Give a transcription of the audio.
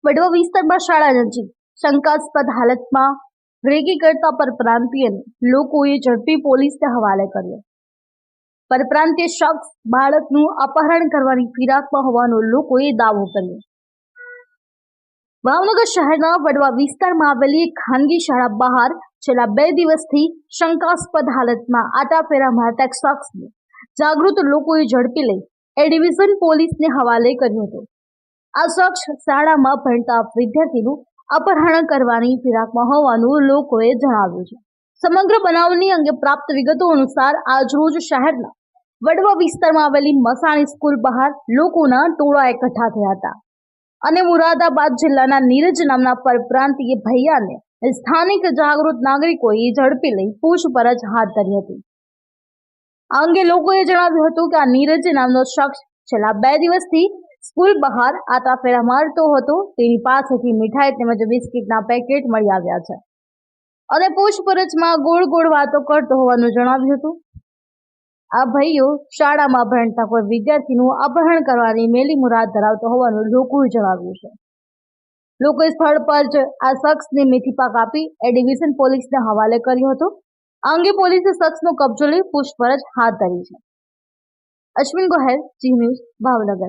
વડવા વિસ્તારમાં શાળા નજીક શંકાસ્પદ હાલતમાં રેકી કરતા પરપ્રાંતીયને લોકોએ ઝડપી પોલીસને હવાલે કર્યો. પરપ્રાંતીય શખ્સ બાળકનું અપહરણ કરવાની ફિરાકમાં હોવાનો લોકોએ દાવો કર્યો. ભાવનગર શહેરના વડવા વિસ્તારમાં આવેલી એક ખાનગી શાળા બહાર છેલ્લા 2 દિવસથી શંકાસ્પદ હાલતમાં આટાફેરા મારતા એક શખ્સને જાગૃત લોકોએ ઝડપી લઈ એ ડિવિઝન પોલીસને હવાલે કર્યો હતો. આ શખ્સ શાળામાં ભણતા વિદ્યાર્થીનું અપહરણ કરવાની ફિરાકમાં હોવાનું લોકોએ જણાવ્યું છે. સમગ્ર બનાવની અંગે પ્રાપ્ત વિગતો અનુસાર આજરોજ શહેરના વડવા વિસ્તારમાં આવેલી મસાણી સ્કૂલ બહાર લોકોના ટોળા એકઠા થયા હતા અને મુરાદાબાદ જિલ્લાના નીરજ નામના પરપ્રાંતીય ભૈયાને સ્થાનિક જાગૃત નાગરિકોએ ઝડપી લઈ પૂછપરછ હાથ ધરી હતી. આ અંગે લોકોએ જણાવ્યું હતું કે આ નીરજ નામનો શખ્સ છેલ્લા 2 દિવસથી સ્કૂલ બહાર આટાફેરા મારતો હતો. તેની પાસેથી મીઠાઈ તેમજ બિસ્કિટના પેકેટ મળી આવ્યા છે અને પૂછપરછમાં ગોળ ગોળ વાતો કરતો હોવાનું જણાવ્યું હતું. આ ભાઈઓ શાળામાં ભણતા કોઈ વિદ્યાર્થીનું અપહરણ કરવાની મેલી મુરાદ ધરાવતો હોવાનું લોકોએ જણાવ્યું છે. લોકોએ સ્થળ પર જ આ શખ્સને મેથી પાક આપી એ ડિવિઝન પોલીસને હવાલે કર્યો હતો. આ અંગે પોલીસે શખ્સનો કબજો લઈ પૂછપરછ હાથ ધરી છે. અશ્વિન ગોહેલ, જી ન્યૂઝ, ભાવનગર.